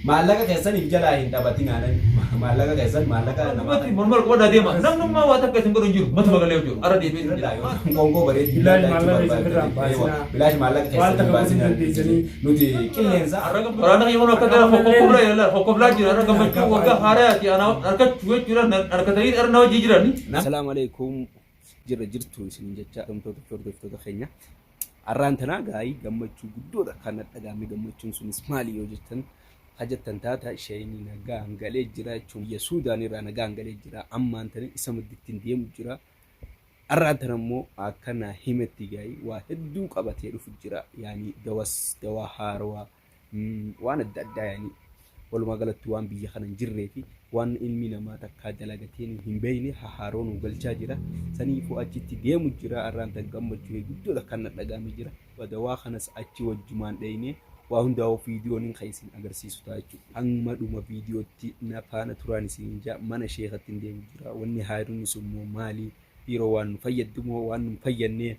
maallaqa keessan if jalaa hin taphatin aanan maallaqa keessan maallaqa namatti mormal qoda deema namnummaa waa takka isin godhan jiru mata magalee jiru ara deebiin qonkoo bareedu bilaash maallaqa keessan baasina nuti qilleensa waraana kiyya kun akka dara hokkobla yalla hokkobla jira ara gammachuu waggaa haaraati ana arkachuu jechuudha arkatanii arna hojii jirani assalaamu alaykum jirra jirtu isin jecha hordoftoota keenya arraan tanaa gaayii gammachuu guddoodha kan dhagaame gammachuun sunis maali yoo jettan hajattan taata isheen nagaa hangalee jira jechuun biyya Suudaan irraa nagaa hangalee jira ammaan tan isa muddittiin deemu jira arraan tan ammoo akkana himetti gaayii waa hedduu qabatee dhufu jira yaani dawaa haarawaa waan adda addaa yaani walumaa galatti waan biyya kana hin jirree fi waan ilmi namaa takka dalagateen hin beeyne haaroon galchaa jira saniifuu achitti deemu jira arraan tan gammachuu guddoodha kan dhagaame jira dawaa kanas achi wajjumaan dhayne waa hundaa'u viidiyoon hin kaisin agarsiisu ta'a jechuudha amma dhuma viidiyootti na faana turaan isin jaa mana sheekatti deemu jira wanni haaruun immoo maali yeroo waan fayyadamoo waan fayyannee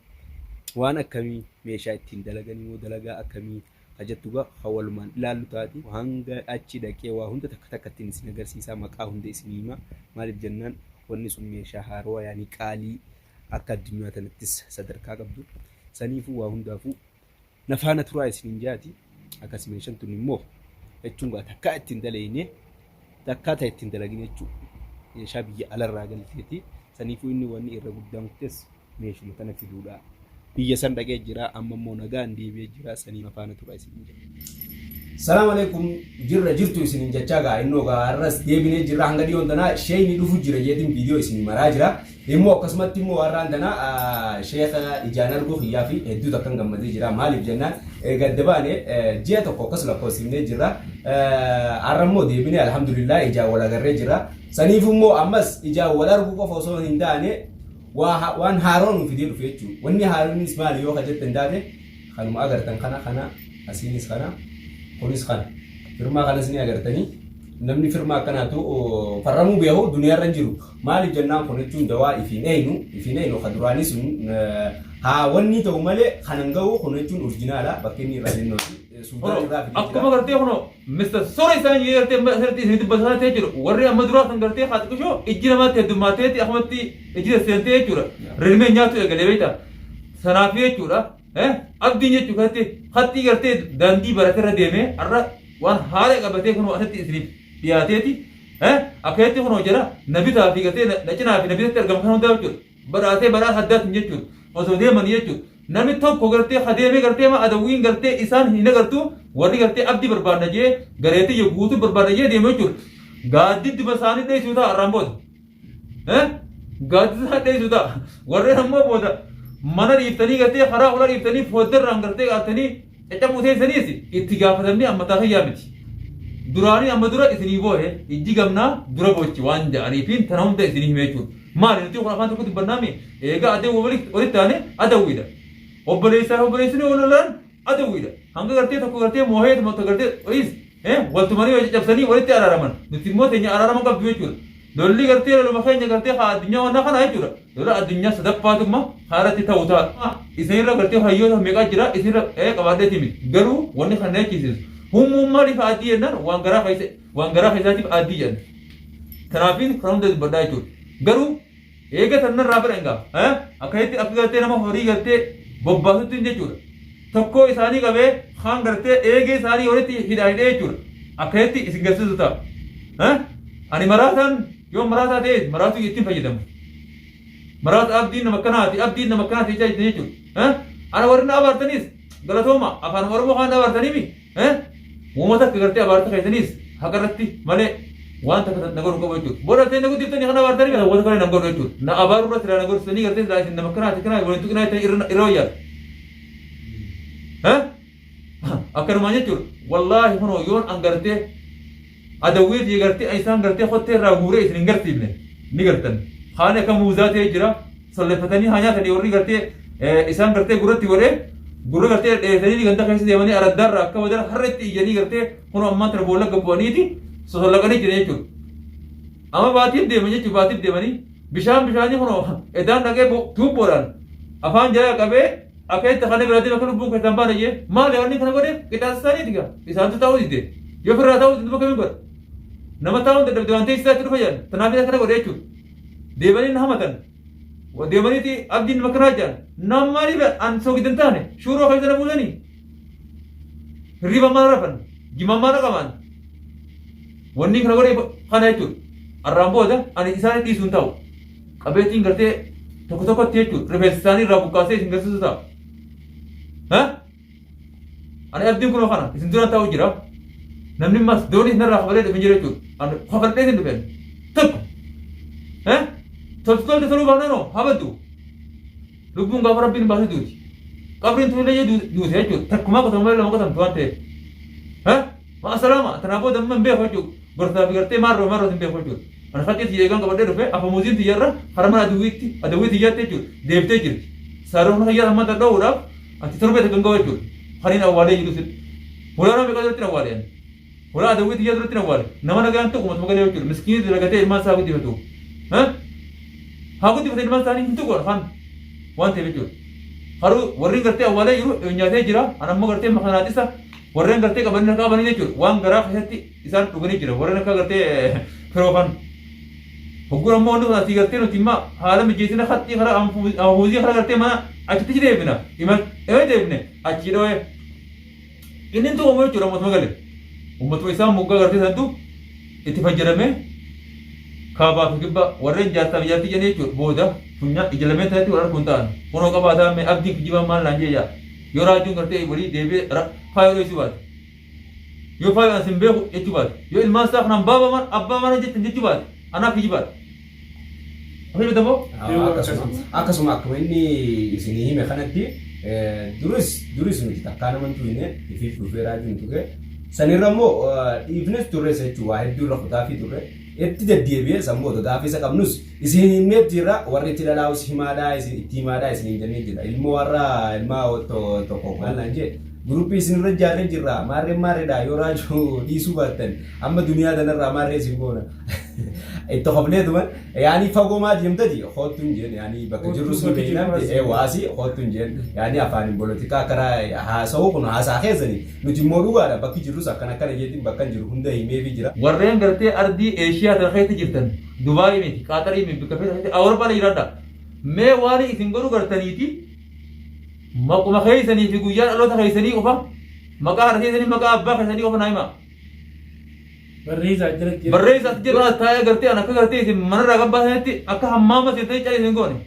waan akkamii meeshaa ittiin dalaganii moo dalagaa akkamii hajatuga hawalman ilaalu taati hanga achi dhaqee waa hunda takka takkattiin isin agarsiisaa maqaa hunda isinima maaliif jennaan wanni sun meeshaa haarawaa yaani qaalii akka addunyaa tanattis sadarkaa qabdu saniifuu waa hundaafuu na faana turaa isin jaati akkas meeshaan tun immoo jechuun takka ittiin daleeyne takka ta'e ittiin dalagine jechuudha meeshaa biyya alarraa galteeti saniifuu inni wanni irra guddaan kutes meeshuma tana fiduudha biyya san dhaqee jira amma immoo nagaan deebi'ee jira sanii afaana tura isin Assalamu alaikum jirra jirtu isin jechaa gaa innoo gaa arras deebinee jirra hanga dhiyoon tanaa sheeyni dhufu jira jedhin viidiyoo isin maraa jira immoo akkasumatti immoo warraan tanaa sheekha ijaan arguu xiyyaa fi hedduu takkan gammadee jira maaliif jennaan gaddabaane ji'a tokko akkas lakkoofsifnee jirra arrammoo deebinee alhamdulillah ijaa wal agarree jira saniif immoo ammas ijaa wal arguu qofa osoo hin taane waan haaroon fidee dhufe jechuudha wanni haaronis maali yoo hajjattan daate kanuma agartan kana asiinis kana kunis kana firmaa kanas ni agartanii namni firmaa akkanaatu farramuu beeku duniyaarra jiru maaliif jennaan kun jechuun dawaa ifiin eeynu kaduraanis haa wanni ta'u malee kanan ga'u kun jechuun orjinaala bakki inni irraa jennooti Suudaan irraa fidee akkuma gartee kuno Mr. Sore isaan yertee sirti isin dubbataa ta'e jiru warri amma duraa kan gartee haatiqishoo ijji namaatti heddummaatee akumatti ijji seentee jechuudha rilmee nyaatu eegalee beekta sanaaf jechuudha abdiin jechuu kanatti hatti gartee daandii barateerra deemee arra waan haala qabatee kuno asatti isiniif dhiyaateeti akkatti kuno jira nabitaa fi gartee nacinaa fi nabitatti argamu kan hundaa jechuudha baraatee haddaatiin jechuudha osoo deeman jechuudha namni tokko gartee hadeemee gartee ma adawiin gartee isaan hin agartu warri gartee abdii barbaadna jee gareetii yoo guutuu barbaadna jee deemee jechuudha gaaddiddi basaanii dheessuu ta'a arraan booda gaaddiddi isaa dheessuu ta'a warreen ammoo booda mana dhiiftanii gartee karaa ulaa dhiiftanii fooddarraan gartee gaatanii caccabuu teessaniis itti gaafatamni ammataa fayyaa miti duraanii amma dura isinii boohe ijji gamnaa dura bochi waan ja'aniifiin tana hunda isinii himee jechuudha maali nuti kun afaan tokko dubbannaami eegaa adee walitti taane adawiidha obboleessanii walolaan adawiidha hanga gartee tokko gartee moohee tokko gartee ois waltumanii yoo cabsanii walitti araaraman nuti immoo teenya araaraman qabdu jechuudha lolli gartee loluma keenya gartee haa addunyaa waan kana jechuudha lola addunyaa sadaffaatuma haaratti ta'u ta'a isinirra gartee hayyoota meeqaa jira isinirra qabaadheeti miti garuu wanni kana eechisiisu humummaaliif addii jennaan waan garaa keessaatiif addii jenna kanaafiin kan hunda dubbadhaa jechuudha garuu eega tanarraa fedhangaa akkasitti akka gartee nama horii gartee bobbaasutti jechuudha tokko isaanii qabee kaan gartee eegee isaanii walitti hidhaanidhee jechuudha akkasitti isin garsiisu ta'a ani maraataan yoo maraataa ta'e maraatu ittiin fayyadamu maraata abdiin nama akkanaati jechuudha ana warri na abaartaniis galatooma afaan oromoo kaan abaartaniimi uummata akka gartee abaarta keessaniis haqa irratti malee waan takka na godhu qabu jechuudha booda ta'e na guddiftanii kana abaartanii kana wanta kana na godhu jechuudha na abaaru irratti na godhusanii gartee silaa isin nama akkanaati waliin tuqinaa ittiin irra wayyaadha akkanumaan jechuudha wallaahi kunoo yoon an gartee adawwiitii gartee isaan gartee hottee irraa guuree isin hin garsiifne ni gartan haani akka muuzaa ta'ee jira solleeffatanii haa nyaatanii warri gartee isaan gartee gurratti godhee gurra gartee dheessanii ganda keessa deemanii araddaarraa akka wadara harreetti iyyanii gartee kunoo ammaan tana boolla gabbu'aniiti sosollaqanii jiran jechuudha amma baatiif deeman jechuudha baatiif deemanii bishaanii kunoo edaan dhaqee tuubboodhaan afaan jala qabee akka itti kana biraatti bakka lubbuun keessan baana jee maali wanni kana godhe qixaasisaniiti gaa isaantu ta'uu dide يفرّ تاو تدبك من قر نما تاو تدبان تيسات رفيان تنافي ذكر قر يجوا ديبني نهمتن وديبني تي أبدين مكراجان نماري به أنسو كدنتانه شورو خيزنا بولني ريبا مارفن جمام مارا كمان وني خلقوري خانه يجوا الرامبو ده أنا إسانة تيسون تاو أبيتين قرتي تكو تكو تيجوا رفيساني رابو كاسي سنجسوس تاو ها أنا أبدين كنا خانا إسندونا تاو جرا نمني ماس دوني نرى خبرة دفنجرة جود أنا خبرة ليه دفن تك ها تذكر تسلو بانا نو هبدو لبون غفر بين باسي دوتي كابرين تقول لي دوت هي جود تكما كتمل لما كتم توانته ها ما السلامة تنابو دم من بيه فجود برتا بيرتي مارو تنبيه فجود أنا خاطر تيجان كبر رفع أبو موزين تيجرا حرمنا أدويتي تيجات جود ديبتي جود سارون هيا هم تدورا أنت تربي تكنغوا جود خلين أولي يدوسي ولا أنا بقدر تنوالين ولا أدوية تيجي تنوالين نما نقول أنتو كم تمكن يوجد مسكين إذا لقيته إلمان ساقو تيجتو ها هاقو تيجي إلمان ثاني هنتو قر خان وان تيجتو هارو ورين كرتة أولي يرو إنجازه جرا أنا ما كرتة مخاناتي سا ورين كرتة كبرنا كاباني تيجتو وان غرا خيتي إسان تغني جرا ورين كرتة فروفان هقول أمم أنو ناسي كرتة نو تيما حالا مجيسنا خطي خرا أمفوزي خرا كرتة ما أكتي جرا بنا إما إيه دبنا أكيدو إن أنتو أمور جرا متمكن umat Islam muka kerti satu itu fajarame kaba kibba warren jata jati jane cur boda punya ijalamen tadi orang kuntan kono kaba ada me abdi kijiba man lanje ya yora jung kerti beri debe fayo itu bat yo fayo asimbe itu bat yo ilman sak nam baba man abba man jat itu bat anak kijibat apa itu bo akasuma akuma ini sini me kanati durus nih takkan mantu ini ifif fufera juntu ke saniramo ifnes turre se chuwa heddu ra khutafi turre etti jaddiye sambo to gafi sa kamnus isin me tira warri tira laus himada isin timada isin jenne jira ilmu warra ilma to ko lanje grupi isin rajare jira mare da yora jo disu batten amma dunia dana ra mare singona itu qabne duman yani fagoma jimtadi khotun jen yani bakjurus beinam wasi khotun jen yani afani politika kara ha sawo kuno asa khezani nujimoru wala bakjurus akana kana jedin bakkan jiru hunda imevi jira warren garte ardi asia ta khayti jirtan dubai me qatari me bikafe awar bala irada me wari isingoru gartani ti makuma khaysani fi guyan allo ta khaysani ufa maka khaysani maka abba khaysani ufa naima بريزة تجرا تايا قرتي أنا كقرتي إذا من رقبة هاتي أكا همامة سيتي جاي سنقوني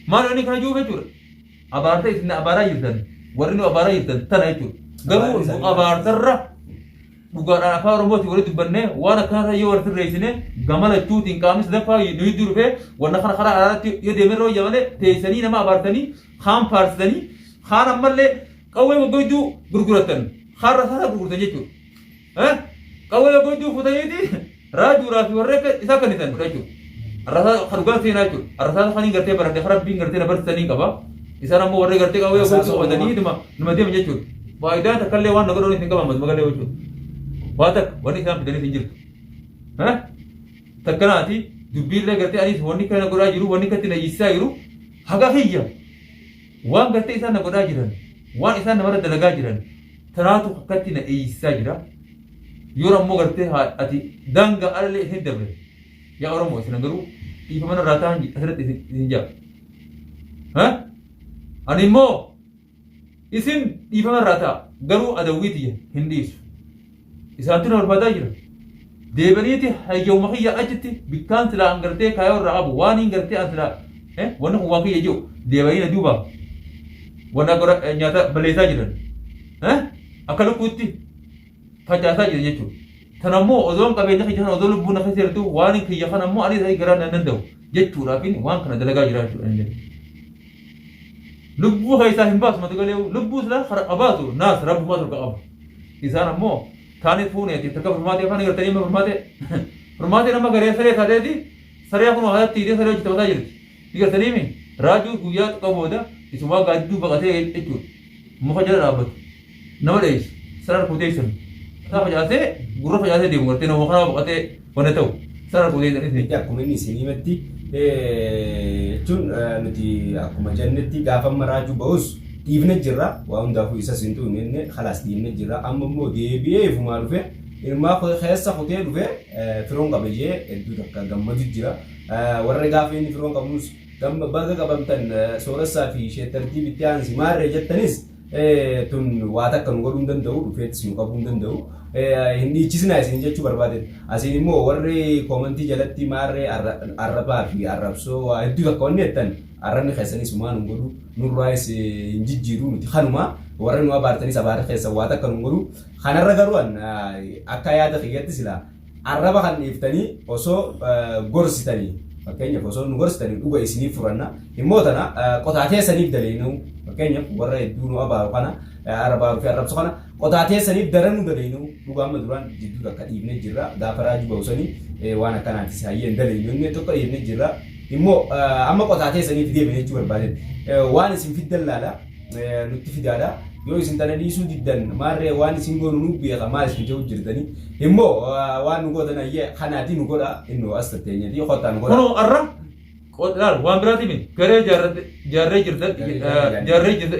ما رأني كنا جوا بيجور أبارتي إذا أبارا يردن ورنو أبارا يردن تنا يجور قبل أبارت الرا بقى أنا فارم بوتي وريد بني وأنا كان رأيي ورث الرئيسين قمنا التوت إن كامس دفع يدور فيه وأنا خنا خنا على يدمر يمنه تيسني نما أبارتني خام فارسني خان أمرله كوي وجودو برجرتن خار رسالة برجرتن يجور ها كوي وجودو فتايدي راجو رافي ورك إذا كان يتن راجو الرسالة خرجان سينا يجور الرسالة خاني قرتي برد خراب بين قرتي نبرسني كبا إذا نمو ورك قرتي كوي وجودو ودني نما دي مجيء فايدة تكلم وان نقولون إنك ما مزمجة لوجود واتك وني كلام بدني سنجر ها تكناتي دبيل له قرتي أنيس وني كنا نقول أجرو وني كتير يسا يرو هذا هي وان قرتي إنسان نقول أجرن وان إنسان نمر دلقا أجرن تراتو كتير يسا جرا يورم مو قرتي أتي دانغا أرلي هندبر يا أورم مو سنقولو إيفمان راتان هرت سنجاب ها أني مو إسم إيفمان راتا قالوا أدويتي هنديس إسانتنا ورفادا جرا ديبنيتي يوم خيا أجتي بكان تلا أنغرتي كايو رعب واني أنغرتي أنتلا وانا هو واقعي يجو ديبنينا دوبا وانا قرأ نياتا بليسا جرا أكلو كوتي فجاسا جرا يجو تنمو أزوم كبيرنا خيجان أزول بونا خيسيرتو واني خيجا خنمو أني ساي قرأ نندو يجو رافين وان خنا دلقا جرا شو أنجل لبو خيسا هنباس ما تقول لبو سلا خرق أباسو ناس رب ما ترك أب إذا نمو ثاني فوني أتي تكبر فرماتي فاني قرتني ما فرماتي نما غريا سريع ثادي دي سريع كونو هذا تيجي سريع جت بتا جري يقرتني مين راجو كويات كابودا يسمع قاعد بقته إيشو مخجل رابط نمريش سرار كوديشن ثاب جاسه غرف جاسه دي مغرتي نو مخنا بقته ونتو سرار كوديشن إيه يا كوميني سينيمتي تون نتي أكو مجنتي غافم راجو باوس dhiifne jirra waa hundaafuu isa sintuu inni khalaas dhiifne jirra amma immoo deebi'ee ifumaa dhufe ilmaa keessa kutee dhufe firoon qabe jee hedduu takka gammadu jira warra gaafa inni firoon qabnus gamma baga qabamtan sooressaa fi sheettartii bitti aansi maarree jettanis tun waa takka nu godhuu hin danda'u dhufeettis nu qabuu hin danda'u hin dhiichisnaa isin jechuu barbaade asiin immoo warri koomantii jalatti maarree arrabaa fi arrabsoo waa hedduu takka wanni jettan arrabni keessanis maa nu godhu nurraayis hin jijjiiruu nuti kanuma warri nu abaartanis abaara keessa waa takka nu godhu kanarra garuu akka yaada kiyyatti silaa arraba kan dhiiftanii osoo gorsitanii fakkeenyaaf osoo nu gorsitanii dhuga isiniif furanna immoo tana qotaatee saniif daleenu fakkeenyaaf warra hedduu nu abaaru kana arabaa fi arrabsu kana qotaatee saniif daran nu daleenu dhuga amma duraan jidduu akka dhiifne jirra gaafa raajii ba'usanii waan akkanaatis hayyeen daleenu inni tokko dhiifne jirra immoo amma qotaatee saniif deemne jechuu barbaade waan isin fiddan laala nutti fidaadha yoo isin tana dhiisuu diddan maarree waan isin goonu nu beeka maal isin ta'u jirtanii immoo waan nu godhan ayyee kanaatii nu godha innoo as tatteenyati qottaa nu godha. Kunoo arra qotaal waan biraati min garee jaarree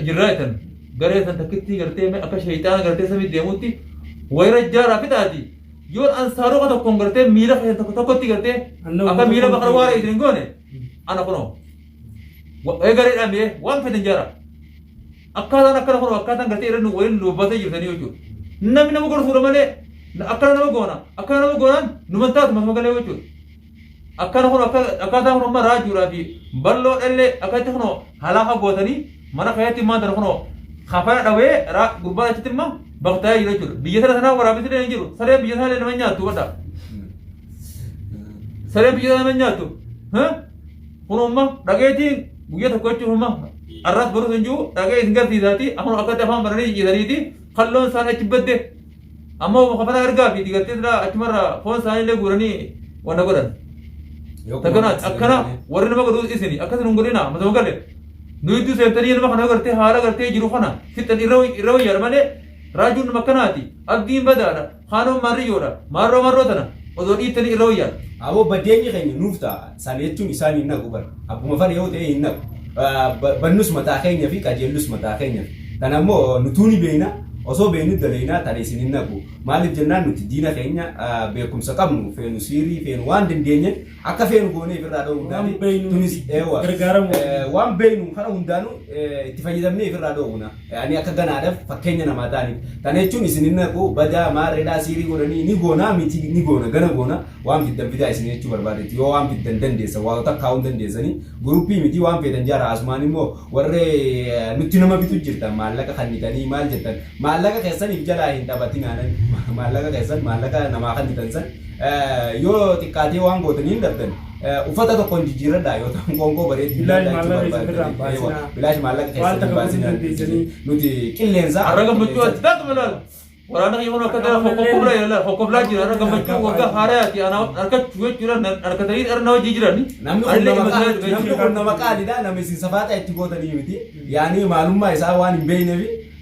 jirraa etan garee san takkitti gartee akka shayitaana gartee samii deemutti wayira jaaraa fitaati yoo ansaaroo ka tokkoon gartee miila keessa tokkotti gartee akka miila bakar waara isin goone ana kunoo gareedhaan mee waan fedhan jaara. Akkaataan akkana kun akkaataan gartee irra waliin lubbatee jirtanii jechuudha. Namni nama gorsuudha malee akkana nama goona. Akkana nama goonaan numan taatu mas magalee jechuudha. Akkana kun akkaataan kun amma raajuudhaa fi bal'oo dhallee akkatti kun halaafa gootanii mana kayyatti maanta kun kafana dhawee gurbaa achitti immoo baktaa'ee jira jechuudha. Biyya sana sanaa waraabessi hin jiru. Saree biyya sana nama nyaattu godha. Saree biyya sana nama nyaattu. Kun amma dhageetiin guyyaa tokko jechuun amma arras baru sanjuu dhagee isin garsiisaati amma akkatti afaan baranii jijjiiraniiti kalloon isaanii achi badde amma kafana ergaa fi digartee dira achumarra foon isaanii illee guuranii wanta godhan. Takanaat akkana warri nama godhu isini akkasi nun godhina mata magalee nu iddoo seentanii nama kana gartee haala gartee jiru kana fixan irra wayyaadha malee raajuun nama akkanaati abdiin badaadha haanoon maarriyyoodha maarroo tana osoo dhiittanii irra wayyaadha. Aboo baddeenyi keenya nuuf ta'a sana jechuun isaan hin naqu bara abbuma fana yoo ta'e hin naqu. Bannus mataa keenya fi qajeellus mataa keenya tan ammoo nutuuni beeyna osoo beeynu daleeyna tan isin hin naqu maaliif jennaan nuti diina keenya beekumsa qabnu feenu siirii feenu waan dandeenye akka feenu goonee irraa dha'uu hundaani tunis waan beeynu kana hundaanu itti fayyadamnee irraa dha'uuna ani akka ganaadhaaf fakkeenya namaa ta'aniif tan jechuun isin hin naqu badaa maarreedhaa siirii godhanii ni goona miti ni goona gana goona waan fiddan fidaa isin jechuu barbaadetti yoo waan fiddan dandeessa waa takkaa'uu dandeessanii guruppii miti waan feetan jaara asumaan immoo warree nutti nama bitu jirtan maallaqa kannitanii maal jettan maallaqa keessaniif jalaa hin taphatin maallaqa keessan maallaqa namaa kannitan san yoo xiqqaatee waan gootanii hin dhabdan uffata tokkoon jijjiiradhaa yoo ta'an qoonqoo bareetti bilaash maallaqa keessan baasinaan nuti qilleensa arra gammachuu ati taatu malaala waraana kiyyoon akka ta'e hokkoflaa jira arra gammachuu waggaa haaraati harkachuu jechuudha harkatanii arra nama jijjiirani namni kun nama qaaliidha nama isin safaata itti gootanii miti yaani maalummaa isaa waan hin beeyneef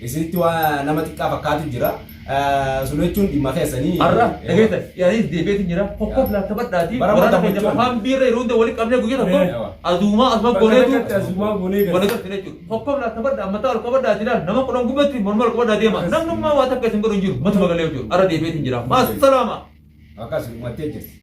isinitti waan nama xiqqaa fakkaatu jira. Sun jechuun dhimma keessanii arra dhageessa yaani deebiitiin jira hokkoflaa taphadhaati waraana keenya afaan biirra yeroo hunda walitti qabnee guyyaa tokko azuumaa asuma gooneetu jechuudha hokkoflaa taphadhaa mataa ol qabadhaati laal nama kudhan gubatti morma ol qabadhaa deema namnummaa waa takka isin godhu hin jiru mata magalee jechuudha arra deebiitiin jira maasalaama. Akkasuma mattee jirti.